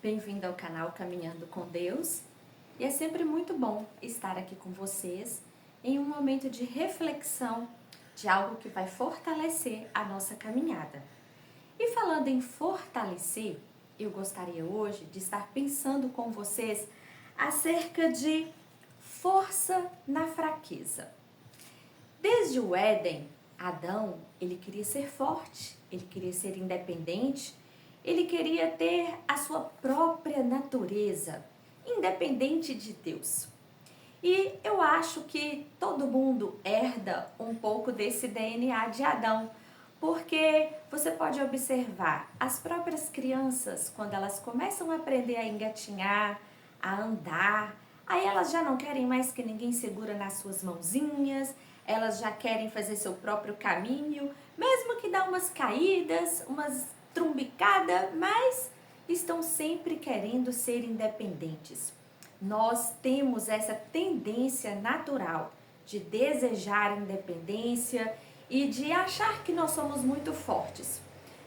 Bem-vindo ao canal Caminhando com Deus, e é sempre muito bom estar aqui com vocês em um momento de reflexão de algo que vai fortalecer a nossa caminhada. E falando em fortalecer, eu gostaria hoje de estar pensando com vocês acerca de força na fraqueza. Desde o Éden, Adão, ele queria ser forte, ele queria ser independente, ele queria ter a sua própria natureza. independente de Deus. E eu acho que todo mundo herda um pouco desse DNA de Adão, porque você pode observar as próprias crianças, quando elas começam a aprender a engatinhar, a andar, aí elas já não querem mais que ninguém segura nas suas mãozinhas, elas já querem fazer seu próprio caminho, mesmo que dá umas caídas, umas trumbicadas, mas estão sempre querendo ser independentes. Nós temos essa tendência natural de desejar independência e de achar que nós somos muito fortes.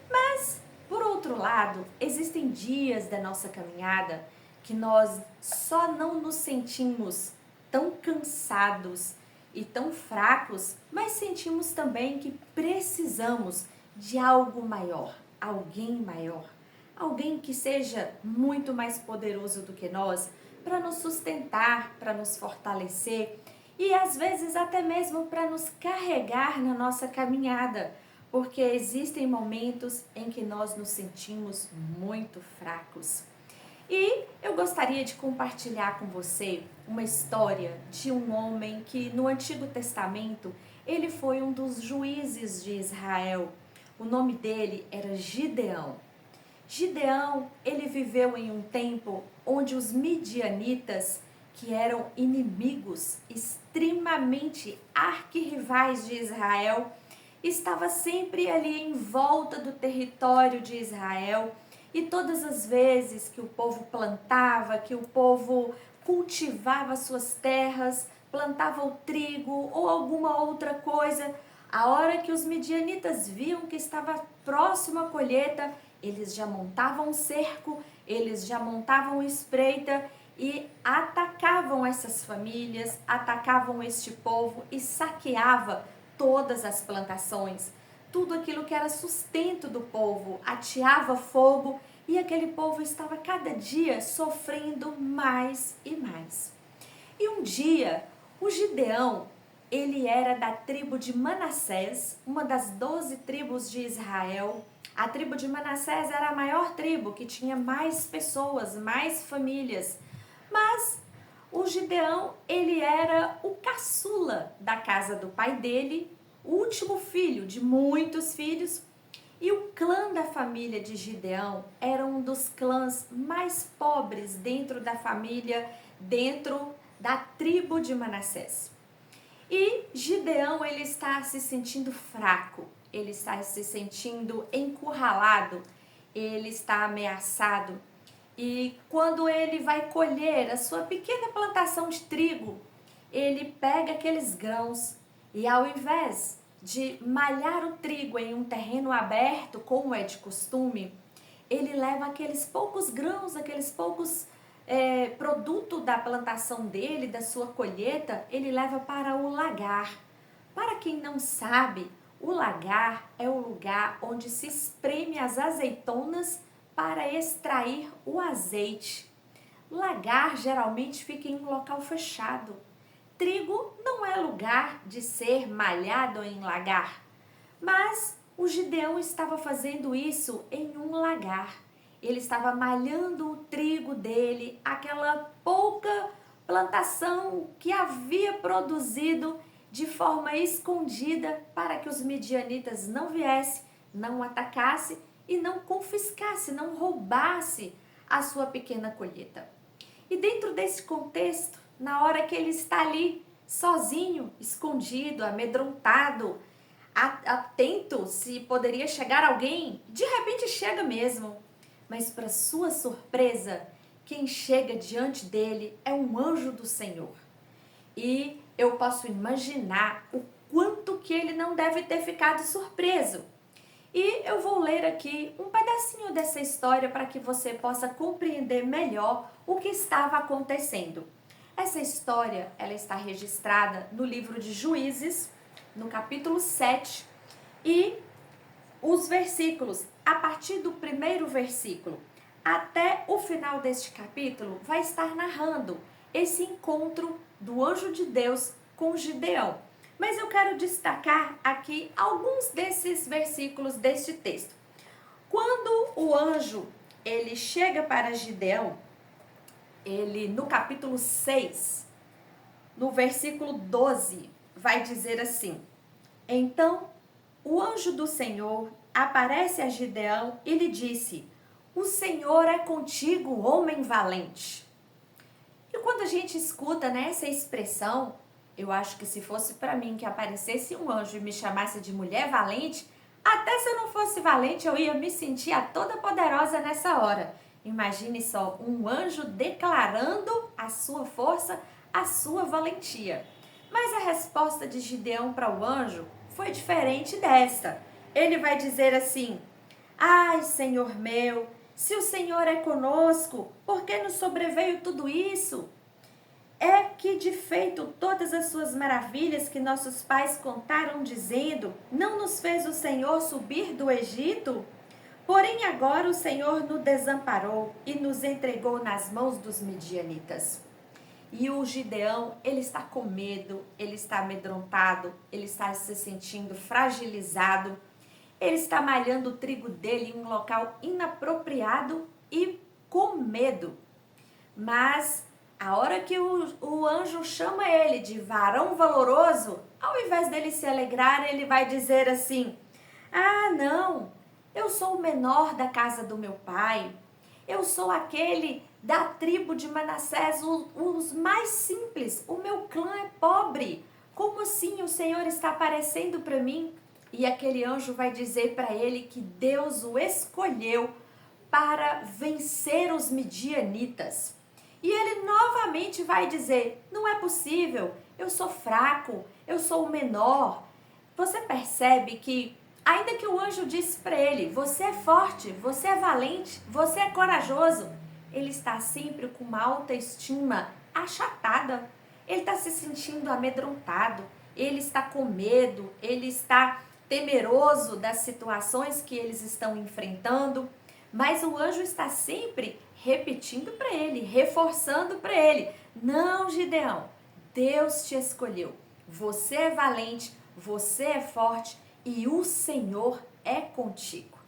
Mas, por outro lado, existem dias da nossa caminhada que nós só não nos sentimos tão cansados e tão fracos, mas sentimos também que precisamos de algo maior, alguém maior, alguém que seja muito mais poderoso do que nós, para nos sustentar, para nos fortalecer e às vezes até mesmo para nos carregar na nossa caminhada, porque existem momentos em que nós nos sentimos muito fracos. E eu gostaria de compartilhar com você uma história de um homem que no Antigo Testamento ele foi um dos juízes de Israel. O nome dele era Gideão. Gideão, ele viveu em um tempo onde os midianitas, que eram inimigos extremamente arquirrivais de Israel, estava sempre ali em volta do território de Israel, e todas as vezes que o povo plantava, que o povo cultivava suas terras, plantava o trigo ou alguma outra coisa, a hora que os midianitas viam que estava próximo à colheita, eles já montavam um cerco, eles já montavam espreita e atacavam essas famílias, atacavam este povo e saqueava todas as plantações. Tudo aquilo que era sustento do povo, ateava fogo e aquele povo estava cada dia sofrendo mais e mais. E um dia, o Gideão, ele era da tribo de Manassés, uma das 12 tribos de Israel. A tribo de Manassés era a maior tribo, que tinha mais pessoas, mais famílias. Mas o Gideão, ele era o caçula da casa do pai dele, o último filho de muitos filhos. E o clã da família de Gideão era um dos clãs mais pobres dentro da família, dentro da tribo de Manassés. E Gideão, ele está se sentindo fraco, ele está se sentindo encurralado, ele está ameaçado. E quando ele vai colher a sua pequena plantação de trigo, ele pega aqueles grãos e ao invés de malhar o trigo em um terreno aberto, como é de costume, ele leva aqueles poucos grãos, aqueles poucos produto da plantação dele, da sua colheita, ele leva para o lagar. Para quem não sabe, o lagar é o lugar onde se espreme as azeitonas para extrair o azeite. Lagar geralmente fica em um local fechado. Trigo não é lugar de ser malhado em lagar, mas o Gideão estava fazendo isso em um lagar. Ele estava malhando o trigo dele, aquela pouca plantação que havia produzido de forma escondida para que os midianitas não viessem, não atacassem e não confiscassem, não roubassem a sua pequena colheita. E dentro desse contexto, na hora que ele está ali, sozinho, escondido, amedrontado, atento se poderia chegar alguém, de repente chega mesmo. Mas para sua surpresa, quem chega diante dele é um anjo do Senhor. E eu posso imaginar o quanto que ele não deve ter ficado surpreso. E eu vou ler aqui um pedacinho dessa história para que você possa compreender melhor o que estava acontecendo. Essa história, ela está registrada no livro de Juízes, no capítulo 7, e os versículos, a partir do primeiro versículo até o final deste capítulo, vai estar narrando esse encontro do anjo de Deus com Gideão. Mas eu quero destacar aqui alguns desses versículos deste texto. Quando o anjo ele chega para Gideão, ele no capítulo 6, no versículo 12, vai dizer assim: Então o anjo do Senhor aparece a Gideão e lhe disse: O Senhor é contigo, homem valente. E quando a gente escuta, né, essa expressão, eu acho que se fosse para mim que aparecesse um anjo e me chamasse de mulher valente, até se eu não fosse valente, eu ia me sentir a toda poderosa nessa hora. Imagine só, um anjo declarando a sua força, a sua valentia. Mas a resposta de Gideão para o anjo foi diferente desta. Ele vai dizer assim: Ai, Senhor meu, se o Senhor é conosco, por que nos sobreveio tudo isso? É que de feito todas as suas maravilhas que nossos pais contaram dizendo, não nos fez o Senhor subir do Egito? Porém agora o Senhor nos desamparou e nos entregou nas mãos dos midianitas. E o Gideão, ele está com medo, ele está amedrontado, ele está se sentindo fragilizado, ele está malhando o trigo dele em um local inapropriado e com medo. Mas a hora que o anjo chama ele de varão valoroso, ao invés dele se alegrar, ele vai dizer assim: Ah, não, eu sou o menor da casa do meu pai, eu sou aquele da tribo de Manassés, os mais simples, o meu clã é pobre. Como assim o Senhor está aparecendo para mim? E aquele anjo vai dizer para ele que Deus o escolheu para vencer os midianitas. E ele novamente vai dizer: Não é possível, eu sou fraco, eu sou o menor. Você percebe que, ainda que o anjo disse para ele: Você é forte, você é valente, você é corajoso, ele está sempre com uma autoestima achatada. Ele está se sentindo amedrontado, ele está com medo, ele está temeroso das situações que eles estão enfrentando. Mas o anjo está sempre repetindo para ele, reforçando para ele: Não, Gideão, Deus te escolheu. Você é valente, você é forte e o Senhor é contigo.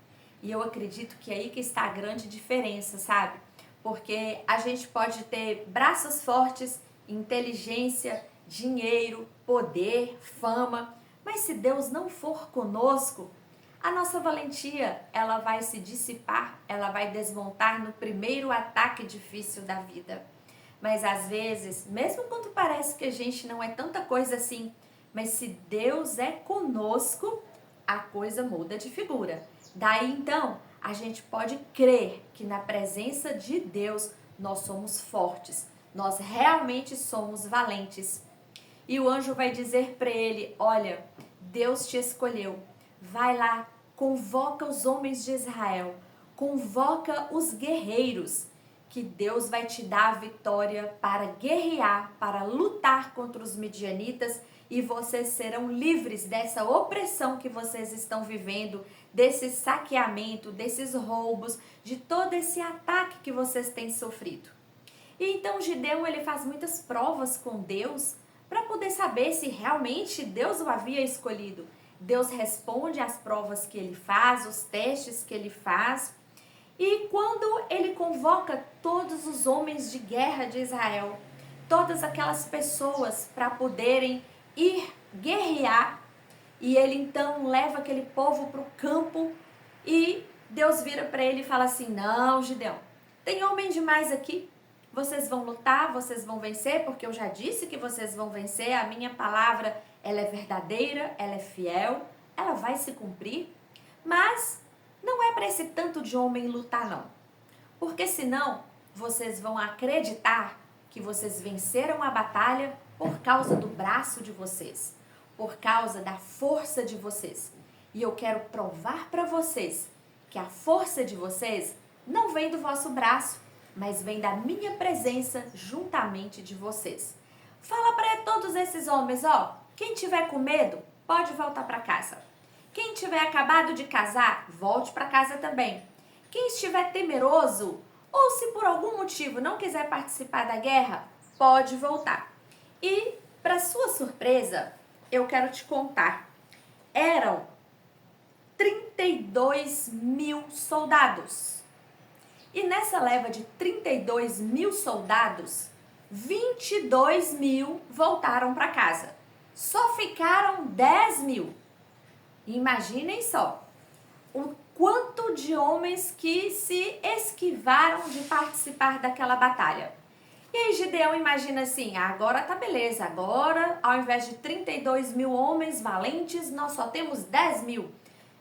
E eu acredito que é aí que está a grande diferença, sabe? Porque a gente pode ter braços fortes, inteligência, dinheiro, poder, fama, mas se Deus não for conosco, a nossa valentia, ela vai se dissipar, ela vai desmontar no primeiro ataque difícil da vida. Mas às vezes, mesmo quando parece que a gente não é tanta coisa assim, mas se Deus é conosco, a coisa muda de figura. Daí então, a gente pode crer que na presença de Deus nós somos fortes, nós realmente somos valentes. E o anjo vai dizer para ele: Olha, Deus te escolheu, vai lá, convoca os homens de Israel, convoca os guerreiros, que Deus vai te dar a vitória para guerrear, para lutar contra os midianitas, e vocês serão livres dessa opressão que vocês estão vivendo, desse saqueamento, desses roubos, de todo esse ataque que vocês têm sofrido. E então Gideão, ele faz muitas provas com Deus para poder saber se realmente Deus o havia escolhido. Deus responde às provas que ele faz, os testes que ele faz. E quando ele convoca todos os homens de guerra de Israel, todas aquelas pessoas para poderem ir guerrear, e ele então leva aquele povo para o campo, e Deus vira para ele e fala assim: Não, Gideão, tem homem demais aqui, vocês vão lutar, vocês vão vencer, porque eu já disse que vocês vão vencer, a minha palavra, ela é verdadeira, ela é fiel, ela vai se cumprir, mas não é para esse tanto de homem lutar não, porque senão vocês vão acreditar que vocês venceram a batalha por causa do braço de vocês, por causa da força de vocês. E eu quero provar para vocês que a força de vocês não vem do vosso braço, mas vem da minha presença juntamente de vocês. Fala para todos esses homens, ó, quem tiver com medo, pode voltar para casa. Quem tiver acabado de casar, volte para casa também. Quem estiver temeroso, ou se por algum motivo não quiser participar da guerra, pode voltar. E, para sua surpresa, eu quero te contar, eram 32 mil soldados. E nessa leva de 32 mil soldados, 22 mil voltaram para casa. Só ficaram 10 mil. Imaginem só o quanto de homens que se esquivaram de participar daquela batalha. E aí Gideão imagina assim, agora tá beleza, agora ao invés de 32 mil homens valentes, nós só temos 10 mil.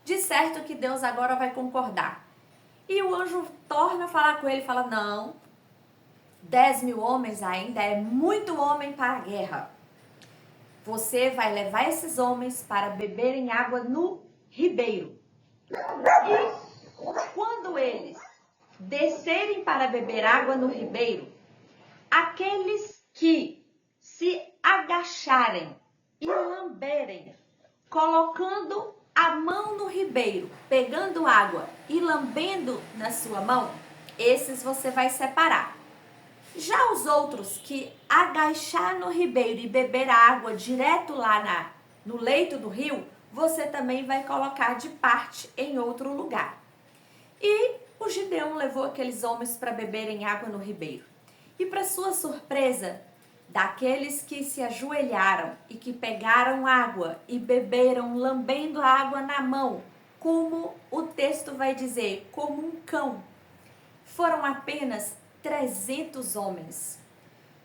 De certo que Deus agora vai concordar. E o anjo torna a falar com ele e fala, não, 10 mil homens ainda é muito homem para a guerra. Você vai levar esses homens para beberem água no ribeiro. E quando eles descerem para beber água no ribeiro, aqueles que se agacharem e lamberem, colocando a mão no ribeiro, pegando água e lambendo na sua mão, esses você vai separar. Já os outros que agachar no ribeiro e beber a água direto lá no leito do rio, você também vai colocar de parte em outro lugar. E o Gideão levou aqueles homens para beberem água no ribeiro. E para sua surpresa, daqueles que se ajoelharam e que pegaram água e beberam lambendo a água na mão, como o texto vai dizer, como um cão, foram apenas 300 homens.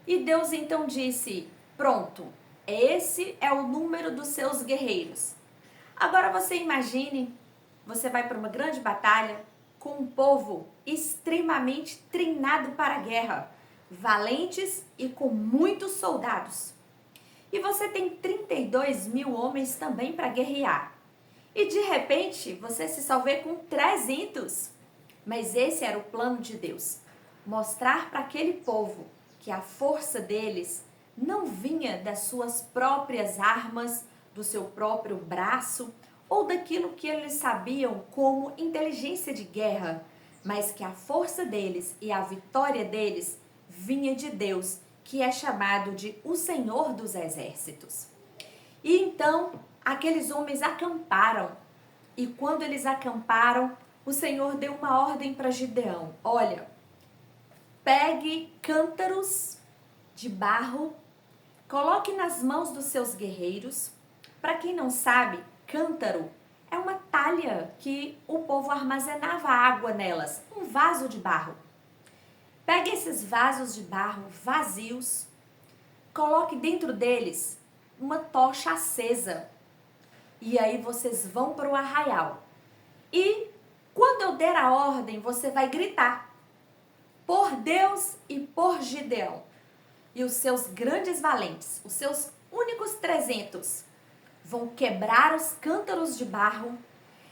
E Deus então disse, pronto, esse é o número dos seus guerreiros. Agora você imagine, você vai para uma grande batalha com um povo extremamente treinado para a guerra, valentes e com muitos soldados. E você tem 32 mil homens também para guerrear. E de repente você se só vê com 300. Mas esse era o plano de Deus. Mostrar para aquele povo que a força deles não vinha das suas próprias armas, do seu próprio braço ou daquilo que eles sabiam como inteligência de guerra, mas que a força deles e a vitória deles vinha de Deus, que é chamado de o Senhor dos Exércitos. E então aqueles homens acamparam, e quando eles acamparam, o Senhor deu uma ordem para Gideão, olha, pegue cântaros de barro, coloque nas mãos dos seus guerreiros. Para quem não sabe, cântaro é uma talha que o povo armazenava água nelas, um vaso de barro. Pegue esses vasos de barro vazios, coloque dentro deles uma tocha acesa e aí vocês vão para o arraial. E quando eu der a ordem, você vai gritar, por Deus e por Gideão. E os seus grandes valentes, os seus únicos 300, vão quebrar os cântaros de barro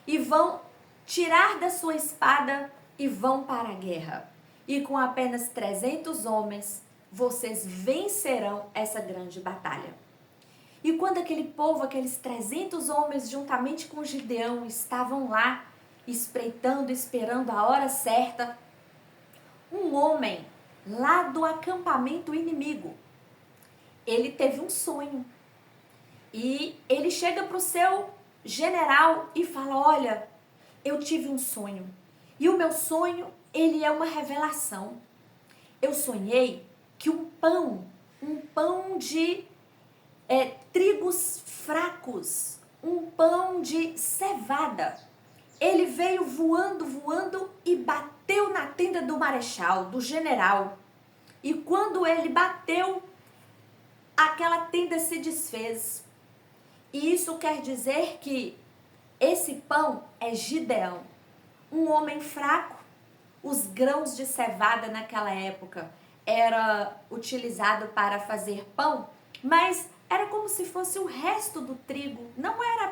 e vão tirar da sua espada e vão para a guerra. E com apenas 300 homens, vocês vencerão essa grande batalha. E quando aquele povo, aqueles 300 homens, juntamente com Gideão, estavam lá, espreitando, esperando a hora certa, um homem lá do acampamento inimigo, ele teve um sonho. E ele chega para o seu general e fala, olha, eu tive um sonho. E o meu sonho, ele é uma revelação. Eu sonhei que um pão de trigos fracos, um pão de cevada, ele veio voando e bateu na tenda do marechal, do general. E quando ele bateu, aquela tenda se desfez. E isso quer dizer que esse pão é Gideão, um homem fraco. Os grãos de cevada naquela época era utilizado para fazer pão, mas era como se fosse o resto do trigo. Não era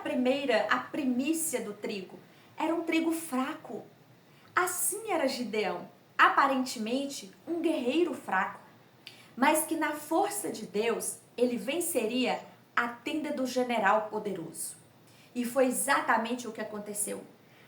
a primícia do trigo. Era um trigo fraco. Assim era Gideão, aparentemente um guerreiro fraco, mas que na força de Deus ele venceria a tenda do general poderoso. E foi exatamente o que aconteceu.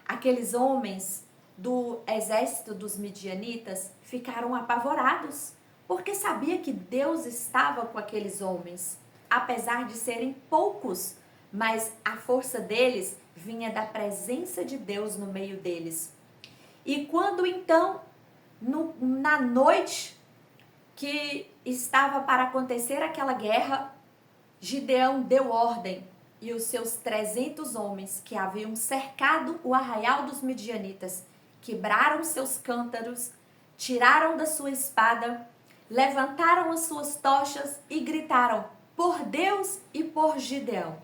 Aqueles homens do exército dos midianitas ficaram apavorados, porque sabia que Deus estava com aqueles homens, apesar de serem poucos, mas a força deles vinha da presença de Deus no meio deles. E quando então na noite que estava para acontecer aquela guerra, Gideão deu ordem e os seus 300 homens que haviam cercado o arraial dos midianitas quebraram seus cântaros, tiraram da sua espada, levantaram as suas tochas e gritaram: por Deus e por Gideão.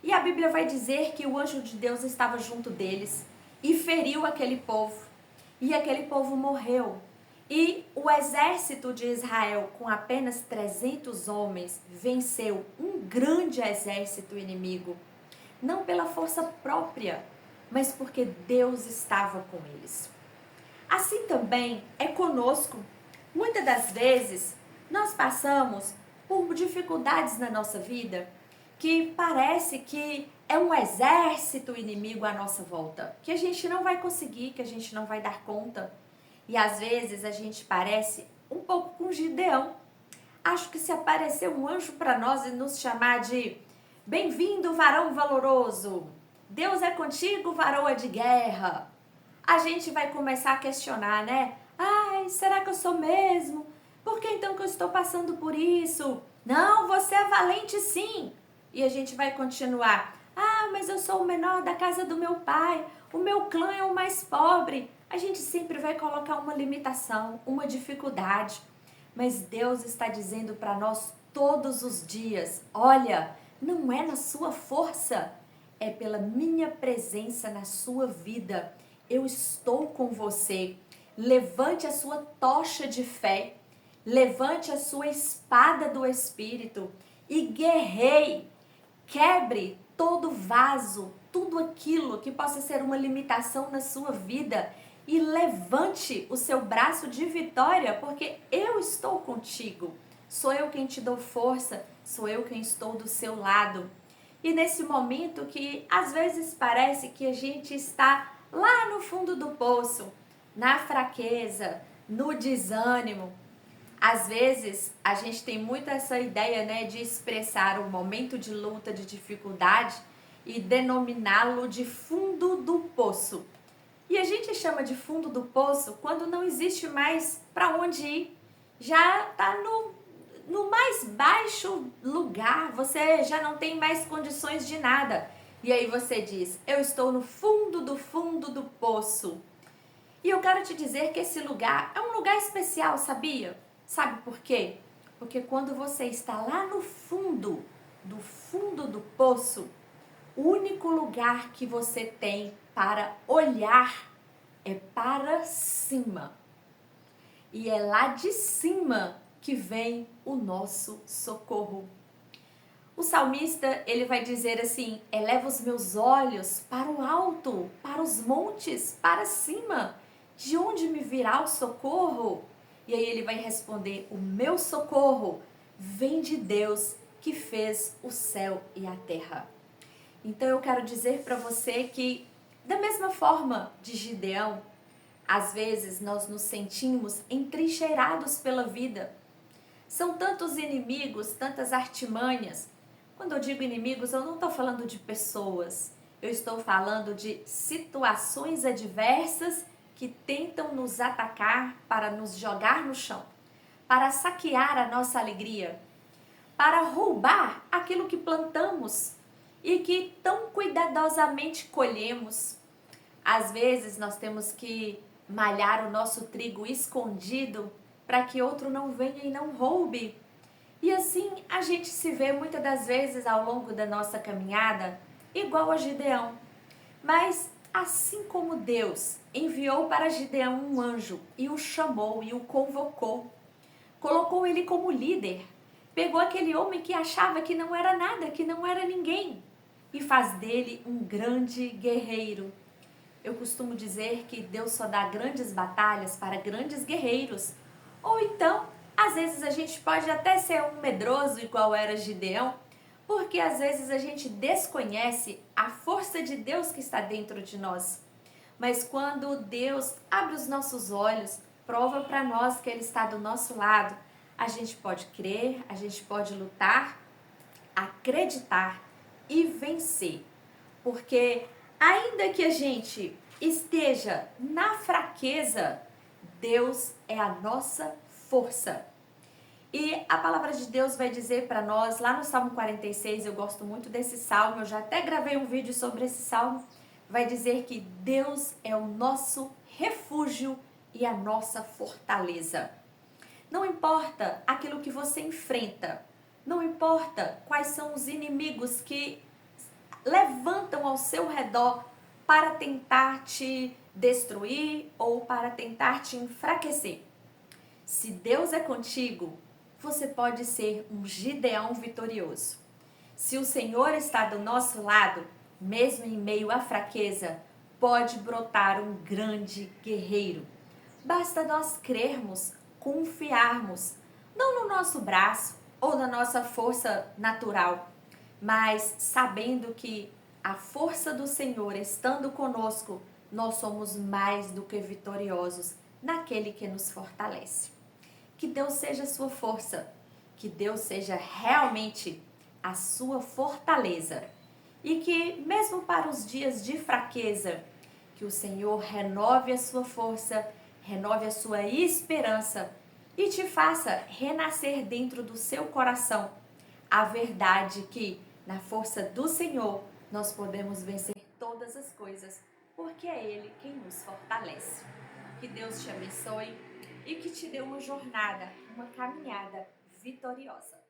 E a Bíblia vai dizer que o anjo de Deus estava junto deles e feriu aquele povo. E aquele povo morreu. E o exército de Israel, com apenas 300 homens, venceu um grande exército inimigo. Não pela força própria, mas porque Deus estava com eles. Assim também é conosco. Muitas das vezes, nós passamos por dificuldades na nossa vida que parece que é um exército inimigo à nossa volta, que a gente não vai conseguir, que a gente não vai dar conta. E às vezes a gente parece um pouco com Gideão. Acho que se aparecer um anjo para nós e nos chamar de bem-vindo, varão valoroso, Deus é contigo, varoa de guerra, a gente vai começar a questionar, né? Ai, será que eu sou mesmo? Por que então que eu estou passando por isso? Não, você é valente sim. E a gente vai continuar. Ah, mas eu sou o menor da casa do meu pai. O meu clã é o mais pobre. A gente sempre vai colocar uma limitação, uma dificuldade. Mas Deus está dizendo para nós todos os dias: olha, não é na sua força, é pela minha presença na sua vida. Eu estou com você. Levante a sua tocha de fé, levante a sua espada do Espírito e guerreie. Quebre todo vaso, tudo aquilo que possa ser uma limitação na sua vida e levante o seu braço de vitória, porque eu estou contigo. Sou eu quem te dou força, sou eu quem estou do seu lado. E nesse momento que às vezes parece que a gente está lá no fundo do poço, na fraqueza, no desânimo, às vezes, a gente tem muito essa ideia, né, de expressar um momento de luta, de dificuldade e denominá-lo de fundo do poço. E a gente chama de fundo do poço quando não existe mais para onde ir. Já está no mais baixo lugar, você já não tem mais condições de nada. E aí você diz: eu estou no fundo do poço. E eu quero te dizer que esse lugar é um lugar especial, sabia? Sabe por quê? Porque quando você está lá no fundo do poço, o único lugar que você tem para olhar é para cima. E é lá de cima que vem o nosso socorro. O salmista, ele vai dizer assim: eleva os meus olhos para o alto, para os montes, para cima. De onde me virá o socorro? E aí ele vai responder: o meu socorro vem de Deus que fez o céu e a terra. Então eu quero dizer para você que, da mesma forma de Gideão, às vezes nós nos sentimos entrincheirados pela vida. São tantos inimigos, tantas artimanhas. Quando eu digo inimigos, eu não estou falando de pessoas. Eu estou falando de situações adversas que tentam nos atacar para nos jogar no chão, para saquear a nossa alegria, para roubar aquilo que plantamos e que tão cuidadosamente colhemos. Às vezes nós temos que malhar o nosso trigo escondido para que outro não venha e não roube. E assim a gente se vê muitas das vezes ao longo da nossa caminhada igual a Gideão. Mas assim como Deus enviou para Gideão um anjo e o chamou e o convocou, colocou ele como líder, pegou aquele homem que achava que não era nada, que não era ninguém, e faz dele um grande guerreiro. Eu costumo dizer que Deus só dá grandes batalhas para grandes guerreiros. Ou então, às vezes a gente pode até ser um medroso igual era Gideão, porque às vezes a gente desconhece a força de Deus que está dentro de nós. Mas quando Deus abre os nossos olhos, prova para nós que Ele está do nosso lado, a gente pode crer, a gente pode lutar, acreditar e vencer. Porque ainda que a gente esteja na fraqueza, Deus é a nossa força. E a palavra de Deus vai dizer para nós, lá no Salmo 46, eu gosto muito desse salmo, eu já até gravei um vídeo sobre esse salmo, vai dizer que Deus é o nosso refúgio e a nossa fortaleza. Não importa aquilo que você enfrenta, não importa quais são os inimigos que levantam ao seu redor para tentar te destruir ou para tentar te enfraquecer. Se Deus é contigo, você pode ser um Gideão vitorioso. Se o Senhor está do nosso lado, mesmo em meio à fraqueza, pode brotar um grande guerreiro. Basta nós crermos, confiarmos, não no nosso braço ou na nossa força natural, mas sabendo que a força do Senhor estando conosco, nós somos mais do que vitoriosos naquele que nos fortalece. Que Deus seja a sua força, que Deus seja realmente a sua fortaleza e que mesmo para os dias de fraqueza, que o Senhor renove a sua força, renove a sua esperança e te faça renascer dentro do seu coração a verdade que na força do Senhor nós podemos vencer todas as coisas, porque é Ele quem nos fortalece. Que Deus te abençoe e que te dê uma jornada, uma caminhada vitoriosa.